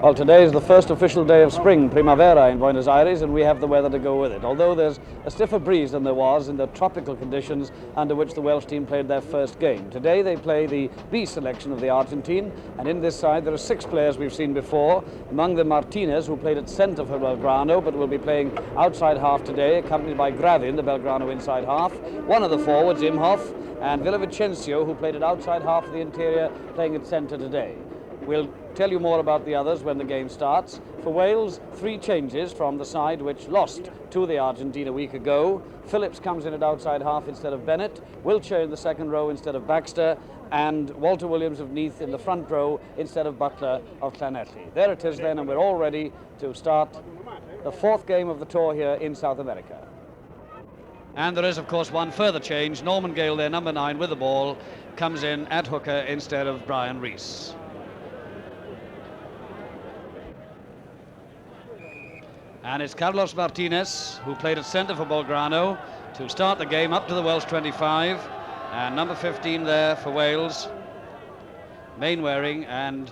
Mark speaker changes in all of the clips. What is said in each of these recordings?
Speaker 1: Well, today is the first official day of spring, primavera, in Buenos Aires, and we have the weather to go with it. Although there's a stiffer breeze than there was in the tropical conditions under which the Welsh team played their first game. Today they play the B selection of the Argentine, and in this side there are 6 players we've seen before. Among them Martinez, who played at centre for Belgrano, but will be playing outside half today, accompanied by Gravin, the Belgrano inside half. One of the forwards, Imhoff, and Villavicencio, who played at outside half of the interior, playing at centre today. We'll tell you more about the others when the game starts. For Wales, 3 changes from the side which lost to the Argentine a week ago. Phillips comes in at outside half instead of Bennett, Wiltshire in the second row instead of Baxter, and Walter Williams of Neath in the front row instead of Butler of Llanelli. There it is then, and we're all ready to start the 4th game of the tour here in South America. And there is, of course, one further change. Norman Gale, their number 9 with the ball, comes in at hooker instead of Brian Rees. And it's Carlos Martinez, who played at centre for Belgrano, to start the game up to the Welsh 25. And number 15 there for Wales, Mainwaring, and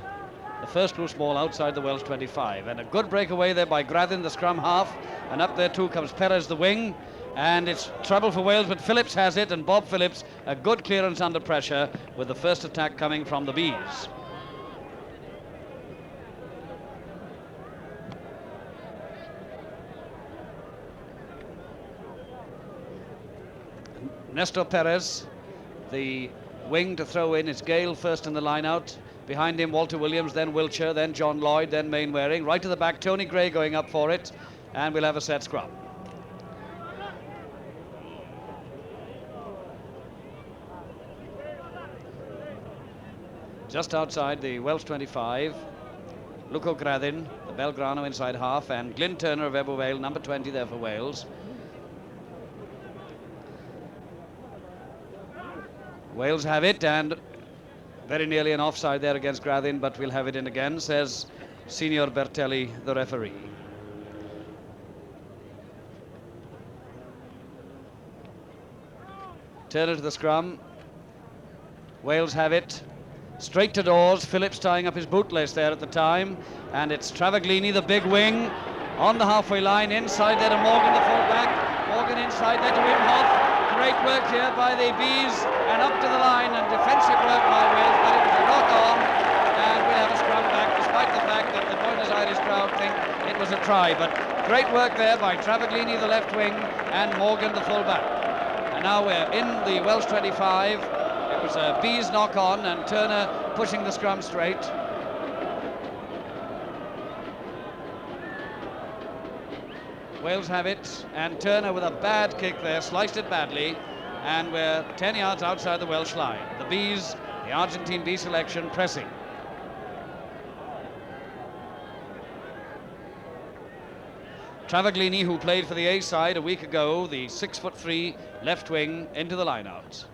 Speaker 1: the first loose ball outside the Welsh 25. And a good breakaway there by Gradin, the scrum half. And up there too comes Perez, the wing. And it's trouble for Wales, but Phillips has it, and Bob Phillips, a good clearance under pressure, with the first attack coming from the Bees. Nestor Perez, the wing to throw in. It's Gale first in the line out. Behind him, Walter Williams, then Wiltshire, then John Lloyd, then Mainwaring. Right to the back, Tony Gray going up for it. And we'll have a set scrum. Just outside the Welsh 25, Luco Gradin, the Belgrano inside half, and Glyn Turner of Ebervale, number 20 there for Wales. Wales have it, and very nearly an offside there against Gradin, but we'll have it in again, says Signor Bertelli, the referee. Turner to the scrum. Wales have it. Straight to Dawes, Phillips tying up his bootlace there at the time, and it's Travaglini, the big wing, on the halfway line, inside there to Morgan, the full-back. Morgan inside there to Imhoff. Great work here by the Bees, and up to the line, and defensive work by Wales, but it was a knock-on, and we'll have a scrum back, despite the fact that the Buenos Aires crowd think it was a try. But great work there by Travaglini, the left wing, and Morgan, the full-back. And now we're in the Welsh 25. It was a Bees knock-on, and Turner pushing the scrum straight. Wales have it, and Turner with a bad kick there, sliced it badly, and we're 10 yards outside the Welsh line. The Bees, the Argentine B selection, pressing. Travaglini, who played for the A side a week ago, the 6'3" left wing, into the line-out.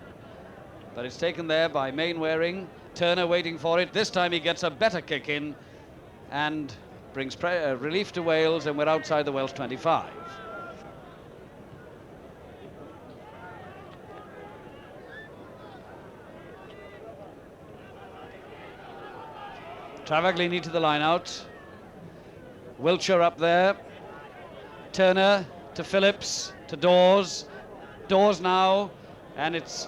Speaker 1: But it's taken there by Mainwaring. Turner waiting for it. This time he gets a better kick in, and brings relief to Wales, and we're outside the Welsh 25. Travaglini to the line out. Wiltshire up there. Turner to Phillips, to Dawes. Dawes now, and it's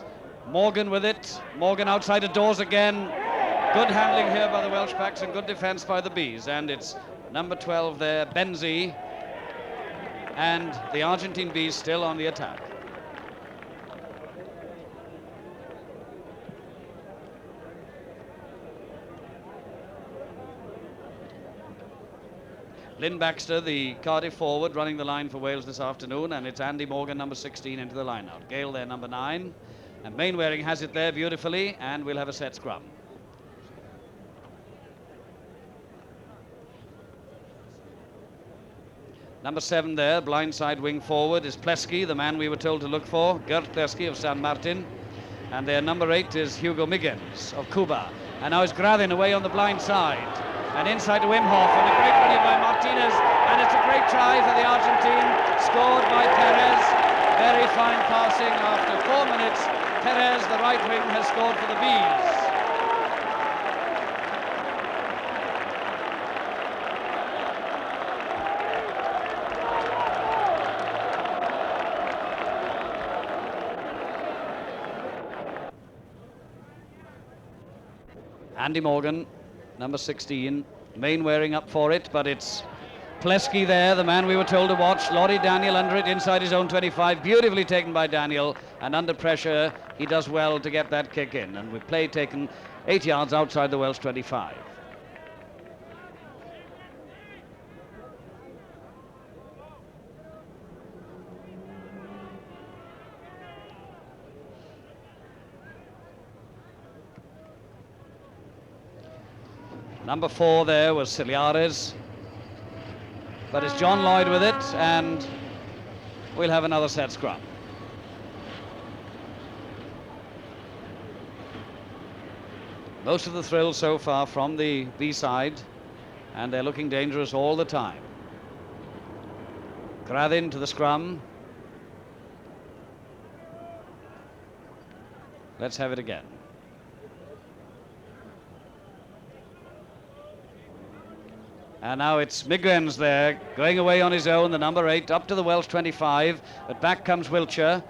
Speaker 1: Morgan with it. Morgan outside of Dawes again. Good handling here by the Welsh backs, and good defence by the Bees, and it's number 12 there, Benzi, and the Argentine Bees still on the attack. Lynn Baxter, the Cardiff forward, running the line for Wales this afternoon, and it's Andy Morgan, number 16, into the line-out. Gale there, number 9, and Mainwaring has it there beautifully, and we'll have a set scrum. Number 7 there, blindside wing forward, is Plesky, the man we were told to look for, Gert Plesky of San Martin. And their number 8 is Hugo Miguens of Cuba. And now it's Gradin away on the blind side. And inside to Imhoff, and a great running by Martinez. And it's a great try for the Argentine, scored by Perez. Very fine passing after 4 minutes. Perez, the right wing, has scored for the Bees. Andy Morgan, number 16, Mainwaring up for it, but it's Plesky there, the man we were told to watch. Laurie Daniel under it inside his own 25, beautifully taken by Daniel, and under pressure he does well to get that kick in, and with play taken 8 yards outside the Welsh 25. Number 4 there was Ciliares, but it's John Lloyd with it, and we'll have another set scrum. Most of the thrill so far from the B side, and they're looking dangerous all the time. Grathin to the scrum. Let's have it again. And now it's Miguens there, going away on his own, the number 8, up to the Welsh 25, but back comes Wiltshire.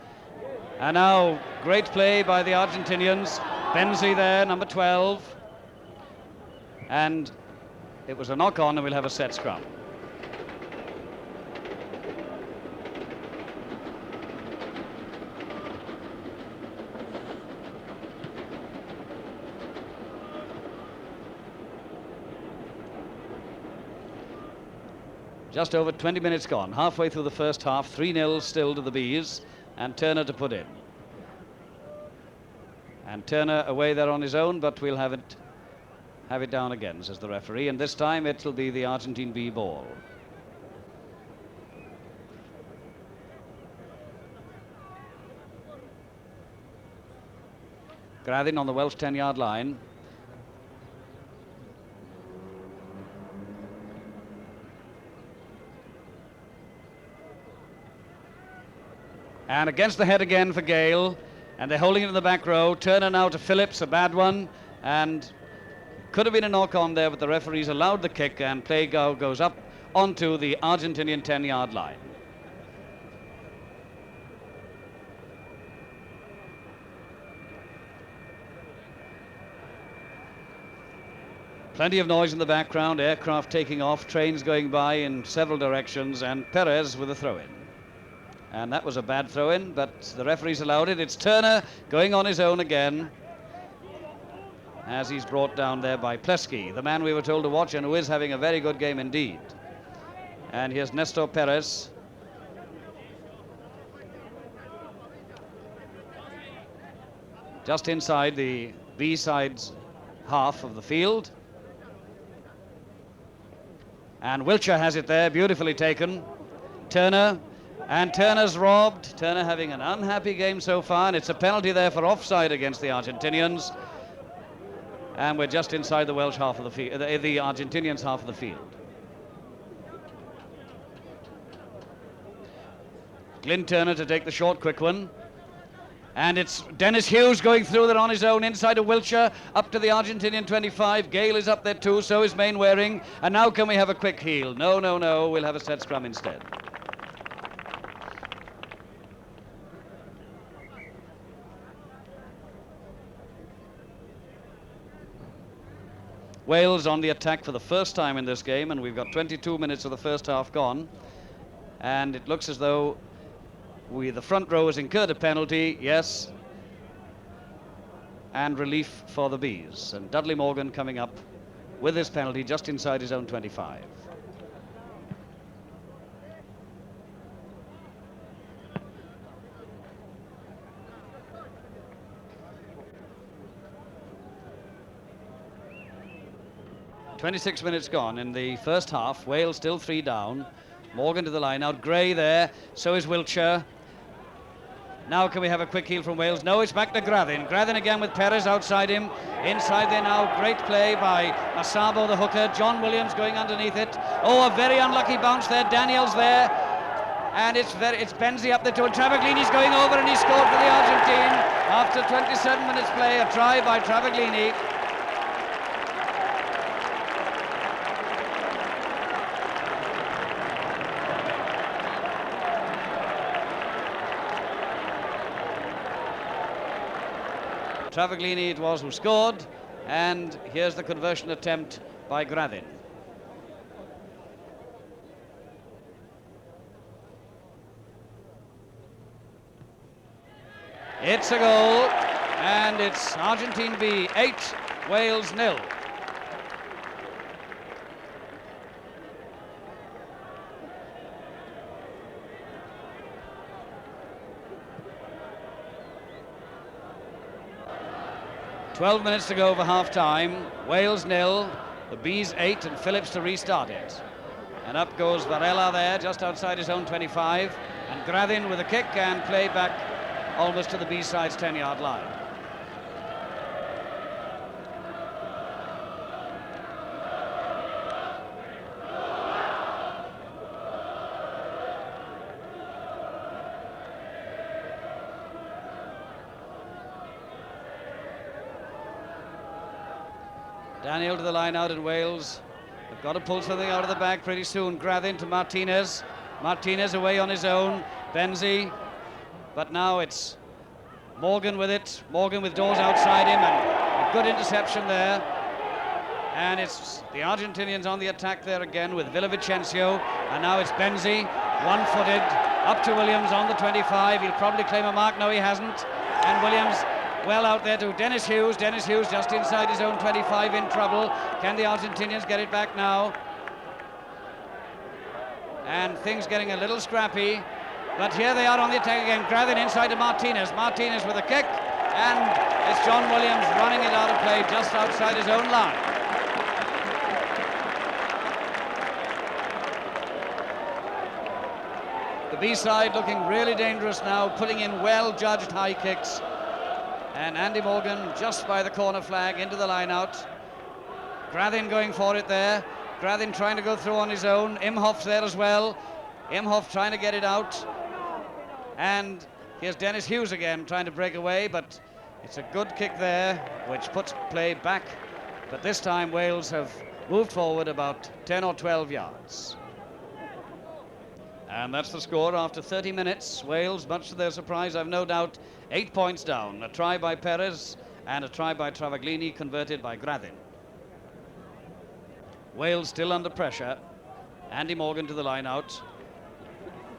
Speaker 1: And now, great play by the Argentinians. Benzi there, number 12. And it was a knock-on, and we'll have a set scrum. Just over 20 minutes gone, halfway through the first half, 3-0 still to the Bees, and Turner to put in. And Turner away there on his own, but we'll have it down again, says the referee, and this time it'll be the Argentine B ball. Grathin on the Welsh 10-yard line. And against the head again for Gale, and they're holding it in the back row. Turner now to Phillips, a bad one, and could have been a knock-on there, but the referees allowed the kick, and play goes up onto the Argentinian 10-yard line. Plenty of noise in the background, aircraft taking off, trains going by in several directions, and Perez with a throw-in. And that was a bad throw-in, but the referees allowed it. It's Turner going on his own again, as he's brought down there by Plesky, the man we were told to watch and who is having a very good game indeed. And here's Nestor Perez. Just inside the B-side's half of the field. And Wiltshire has it there, beautifully taken. Turner. And Turner's robbed. Turner having an unhappy game so far, and it's a penalty there for offside against the Argentinians. And we're just inside the Welsh half of the field, the Argentinians half of the field. Glyn Turner to take the short, quick one. And it's Dennis Hughes going through there on his own, inside of Wiltshire, up to the Argentinian 25. Gale is up there too, so is Mainwaring. And now can we have a quick heel? No, no, no, we'll have a set scrum instead. Wales on the attack for the first time in this game, and we've got 22 minutes of the first half gone. And it looks as though the front row has incurred a penalty, yes. And relief for the Bees. And Dudley Morgan coming up with his penalty just inside his own 25. "26 minutes gone in the first half. Wales still 3 down. Morgan to the line out. Gray there. So is Wiltshire. Now can we have a quick heel from Wales? No, it's back to Grathin. Grathin again with Perez outside him. Inside there now. Great play by Asabo, the hooker. John Williams going underneath it. Oh, a very unlucky bounce there. Daniel's there. And it's Benzi up there too. And Travaglini's going over, and he scored for the Argentine. After 27 minutes play, a try by Travaglini. Travaglini it was who scored, And here's the conversion attempt by Gradin. It's a goal, and it's Argentine B 8, Wales 0. "12 minutes to go for half-time. Wales 0, the Bees 8, and Phillips to restart it. And up goes Varela there, just outside his own 25, and Gradin with a kick and play back almost to the B-side's 10-yard line. Daniel to the line out in Wales. They've got to pull something out of the bag pretty soon. Gradin to Martinez. Martinez away on his own. Benzi. But now it's Morgan with it. Morgan with Dawes outside him, and a good interception there. And it's the Argentinians on the attack there again with Villavicencio. And now it's Benzi, one-footed, up to Williams on the 25. He'll probably claim a mark. No, he hasn't. And Williams well out there to Dennis Hughes. Dennis Hughes just inside his own 25 in trouble. Can the Argentinians get it back now? And things getting a little scrappy. But here they are on the attack again. Gradin inside to Martinez. Martinez with a kick. And it's John Williams running it out of play just outside his own line. The B-side looking really dangerous now, putting in well-judged high kicks. And Andy Morgan just by the corner flag into the line out. Gradin going for it there. Gradin trying to go through on his own. Imhoff's there as well. Imhoff trying to get it out. And here's Dennis Hughes again trying to break away, but it's a good kick there, which puts play back. But this time Wales have moved forward about 10 or 12 yards. And that's the score after 30 minutes. Wales, much to their surprise, I've no doubt, 8 points down. A try by Perez and a try by Travaglini, converted by Gradin. Wales still under pressure. Andy Morgan to the line out.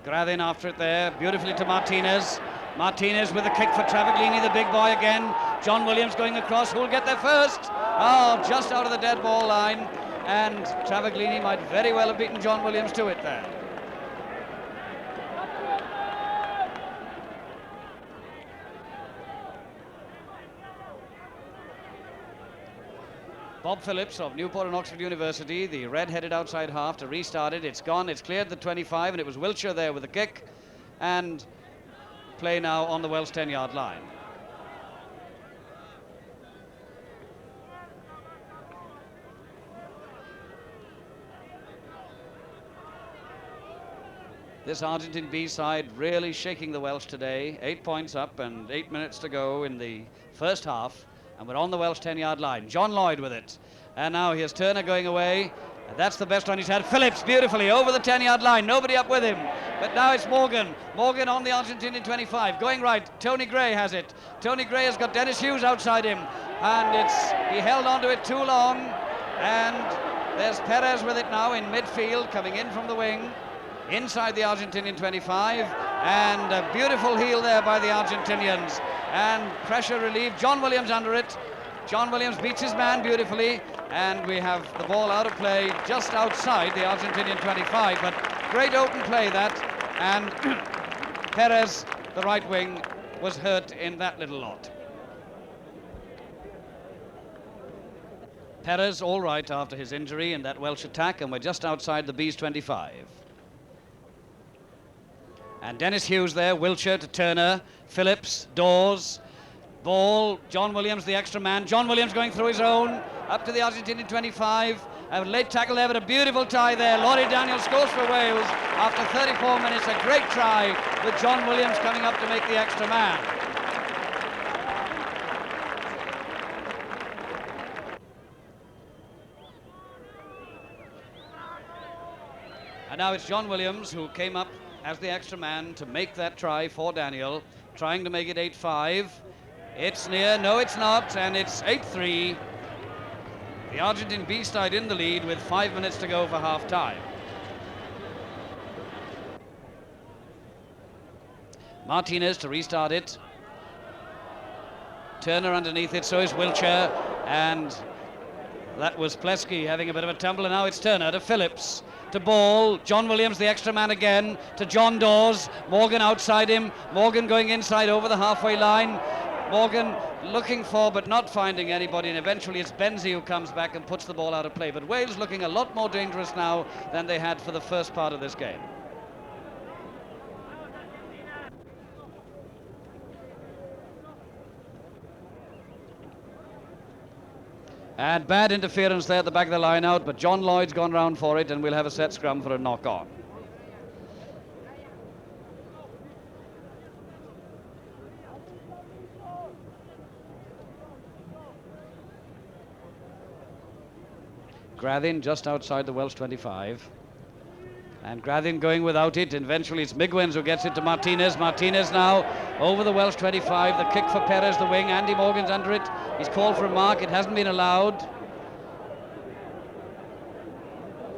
Speaker 1: Gradin after it there, beautifully to Martinez. Martinez with a kick for Travaglini, the big boy again. John Williams going across, who'll get there first? Oh, just out of the dead ball line. And Travaglini might very well have beaten John Williams to it there. Bob Phillips of Newport and Oxford University, the red-headed outside half, to restart it. It's gone, it's cleared the 25, and it was Wiltshire there with a kick. And play now on the Welsh 10-yard line. This Argentine B side really shaking the Welsh today. 8 points up and 8 minutes to go in the first half. And we're on the Welsh 10-yard line. John Lloyd with it. And now here's Turner going away. And that's the best run he's had. Phillips beautifully over the 10-yard line. Nobody up with him. But now it's Morgan. Morgan on the Argentinian 25. Going right. Tony Gray has it. Tony Gray has got Dennis Hughes outside him. And he held onto it too long. And there's Perez with it now in midfield, coming in from the wing. Inside the Argentinian 25. And a beautiful heel there by the Argentinians. And pressure relieved. John Williams under it. John Williams beats his man beautifully, and we have the ball out of play just outside the Argentinian 25, but great open play that, and Perez, the right wing, was hurt in that little lot. Perez all right after his injury in that Welsh attack, and we're just outside the Bees 25. And Dennis Hughes there, Wiltshire to Turner, Phillips, Dawes, ball, John Williams, the extra man. John Williams going through his own, up to the Argentinian 25. A late tackle there, but a beautiful tie there. Laurie Daniel scores for Wales after 34 minutes. A great try with John Williams coming up to make the extra man. And now it's John Williams who came up as the extra man to make that try for Daniel, trying to make it 8-5. It's near, no it's not, and it's 8-3. The Argentine B side in the lead with 5 minutes to go for half time. Martinez to restart it. Turner underneath it, so is Wiltshire, and that was Plesky having a bit of a tumble, and now it's Turner to Phillips, to Ball, John Williams the extra man again, to John Dawes, Morgan outside him, Morgan going inside over the halfway line, Morgan looking for but not finding anybody, and eventually it's Benzie who comes back and puts the ball out of play. But Wales looking a lot more dangerous now than they had for the first part of this game. And bad interference there at the back of the line out, but John Lloyd's gone round for it, and we'll have a set scrum for a knock-on. Grathin just outside the Welsh 25. And Grathin going without it. Eventually it's Migwens who gets it to Martinez. Martinez now over the Welsh 25. The kick for Perez, the wing. Andy Morgan's under it. He's called for a mark. It hasn't been allowed.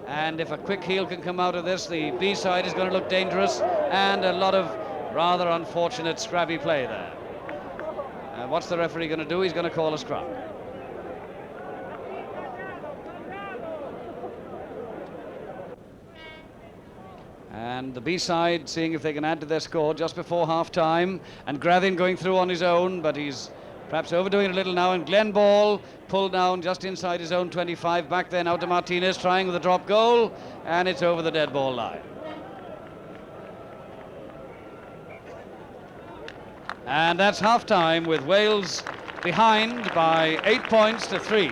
Speaker 1: And if a quick heel can come out of this, the B side is going to look dangerous. And a lot of rather unfortunate scrappy play there. And what's the referee going to do? He's going to call a scrum. And the B-side seeing if they can add to their score just before half-time. And Grathin going through on his own, but he's perhaps overdoing it a little now. And Glenn Ball pulled down just inside his own 25. Back there now to Martinez, trying with a drop goal. And it's over the dead ball line. And that's half-time with Wales behind by 8 points to 3.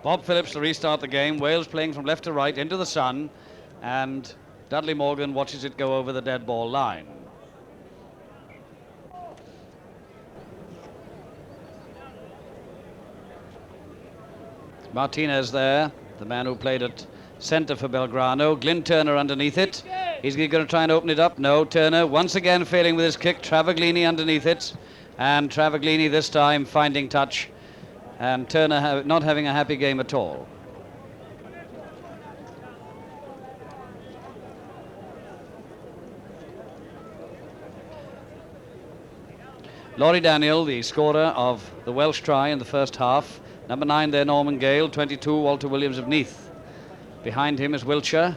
Speaker 1: Bob Phillips to restart the game. Wales playing from left to right into the sun, and Dudley Morgan watches it go over the dead ball line. Martinez there, the man who played at centre for Belgrano. Glyn Turner underneath it. He's going to try and open it up. No, Turner once again failing with his kick. Travaglini underneath it, and Travaglini this time finding touch. And Turner not having a happy game at all. Laurie Daniel, the scorer of the Welsh try in the first half. Number 9 there, Norman Gale. 22, Walter Williams of Neath. Behind him is Wiltshire.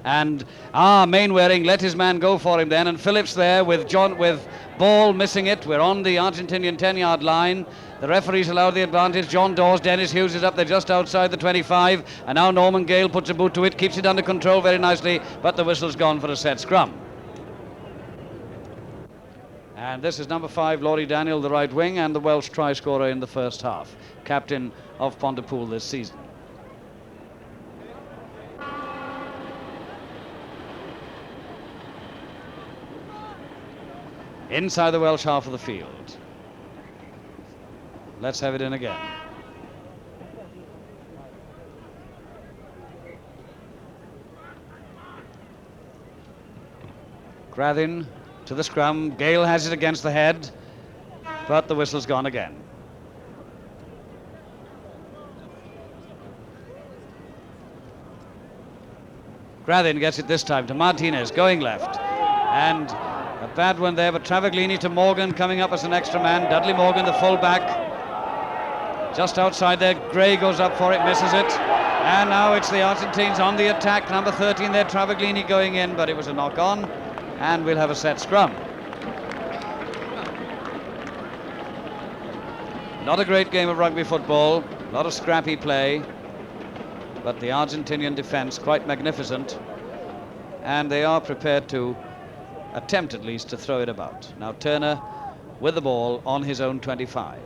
Speaker 1: And Mainwaring let his man go for him then, and Phillips there with Ball missing it. We're on the Argentinian 10-yard line. The referees allowed the advantage. John Dawes, Dennis Hughes is up there just outside the 25, and now Norman Gale puts a boot to it, keeps it under control very nicely, but the whistle's gone for a set scrum. And this is number 5, Laurie Daniel, the right wing, and the Welsh try scorer in the first half, captain of Pontypool this season. Inside the Welsh half of the field. Let's have it in again. Grathin to the scrum. Gale has it against the head, but the whistle's gone again. Grathin gets it this time to Martinez, going left. And a bad one there, but Travaglini to Morgan coming up as an extra man. Dudley Morgan, the full-back. Just outside there, Gray goes up for it, misses it. And now it's the Argentines on the attack. Number 13 there, Travaglini going in, but it was a knock-on. And we'll have a set scrum. Not a great game of rugby football. A lot of scrappy play. But the Argentinian defence quite magnificent. And they are prepared to attempt at least to throw it about. Now Turner with the ball on his own 25.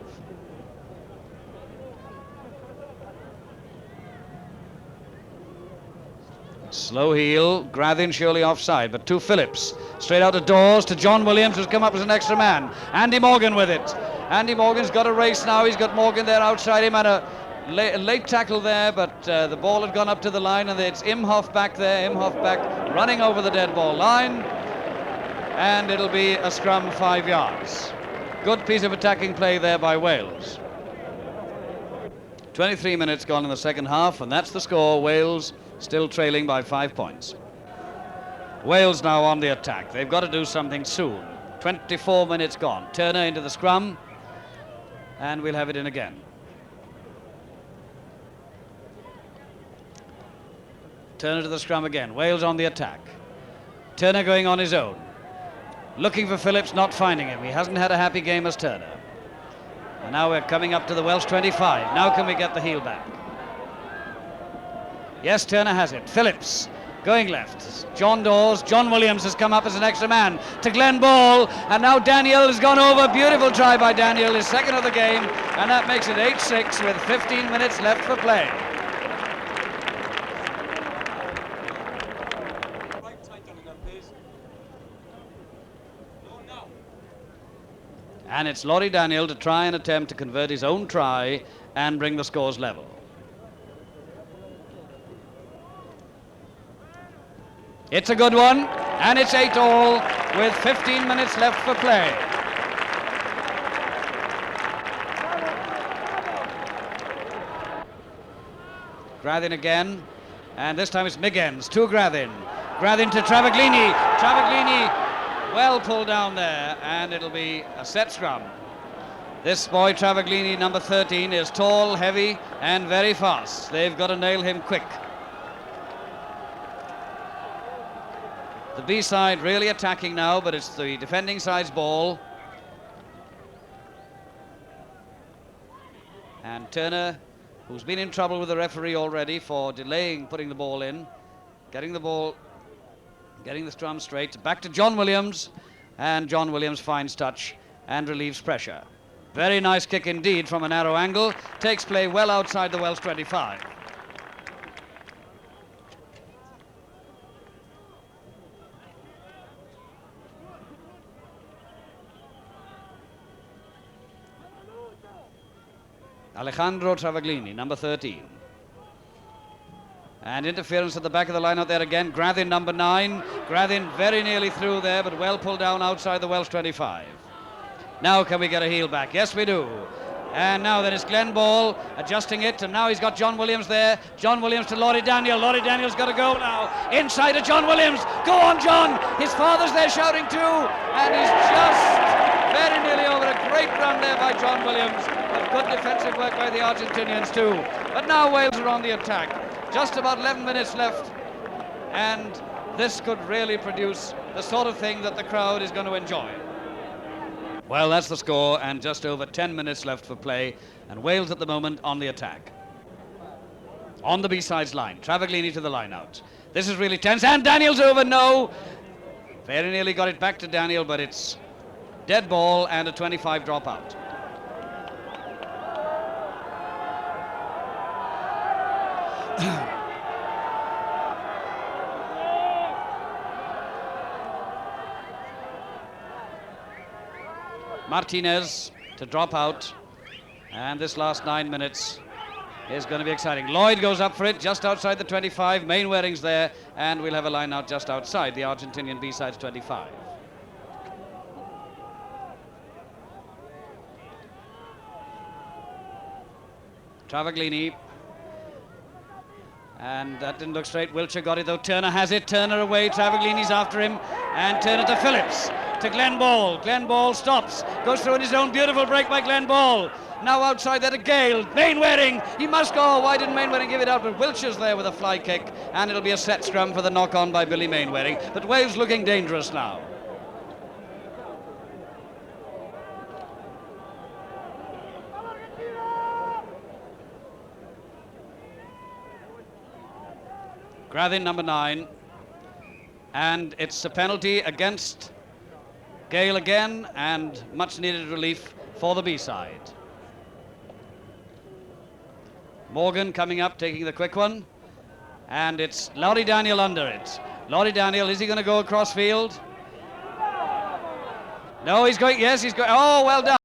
Speaker 1: Slow heel, Grathin surely offside, but to Phillips. Straight out to Dawes, to John Williams, who's come up as an extra man. Andy Morgan with it. Andy Morgan's got a race now. He's got Morgan there outside him, and a late tackle there, but the ball had gone up to the line, and it's Imhoff back there. Imhoff back running over the dead ball line. and it'll be a scrum 5 yards. Good piece of attacking play there by Wales. 23 minutes gone in the second half, and that's the score. Wales still trailing by 5 points. Wales now on the attack. They've got to do something soon. 24 minutes gone. Turner into the scrum, and we'll have it in again. Turner to the scrum again. Wales on the attack. Turner going on his own. Looking for Phillips, not finding him. He hasn't had a happy game as Turner. And now we're coming up to the Welsh 25. Now can we get the heel back? Yes, Turner has it. Phillips going left. John Dawes. John Williams has come up as an extra man to Glenn Ball. And now Daniel has gone over. Beautiful try by Daniel, his second of the game. And that makes it 8-6 with 15 minutes left for play. And it's Laurie Daniel to try and attempt to convert his own try and bring the scores level. It's a good one, and it's 8-all with 15 minutes left for play. Grathin again, and this time it's Miggins to Grathin. Grathin to Travaglini. Travaglini well pulled down there, and it'll be a set scrum. This boy Travaglini, number 13, is tall, heavy, and very fast. They've got to nail him quick. The B side really attacking now, but it's the defending side's ball. And Turner, who's been in trouble with the referee already for delaying putting the ball in, getting the scrum straight, back to John Williams, and John Williams finds touch and relieves pressure. Very nice kick indeed from a narrow angle, takes play well outside the Welsh 25. Alejandro Travaglini, number 13. And interference at the back of the line out there again. Grathin, number 9. Grathin very nearly through there, but well pulled down outside the Welsh 25. Now can we get a heel back? Yes, we do. And now there is Glenn Ball adjusting it, and now he's got John Williams there. John Williams to Laurie Daniel. Laurie Daniel's got to go now. Inside to John Williams. Go on, John. His father's there shouting too. And he's just very nearly over. A great run there by John Williams. But good defensive work by the Argentinians too. But now Wales are on the attack. Just about 11 minutes left. And this could really produce the sort of thing that the crowd is going to enjoy. Well, that's the score, and just over 10 minutes left for play, and Wales at the moment on the attack. On the B-sides line, Travaglini to the line-out. This is really tense, and Daniel's over, no! Very nearly got it back to Daniel, but it's dead ball and a 25 drop out. Martinez to drop out, and this last 9 minutes is going to be exciting. Lloyd goes up for it just outside the 25. Mainwaring's there, and we'll have a line out just outside the Argentinian B-sides 25. Travaglini, and that didn't look straight. Wiltshire got it though. Turner has it. Turner away. Travaglini's after him, and Turner to Phillips. To Glenn Ball. Glenn Ball stops, goes through in his own. Beautiful break by Glenn Ball. Now outside there to Gale. Mainwaring, he must go. Why didn't Mainwaring give it out? But Wiltshire's there with a fly kick, and it'll be a set scrum for the knock-on by Billy Mainwaring. But Wales looking dangerous now. Grathin, number 9, and it's a penalty against Gale again, and much needed relief for the B-side. Morgan coming up, taking the quick one, and it's Laurie Daniel under it. Laurie Daniel, is he going to go across field? No, he's going, yes, he's going, oh, well done.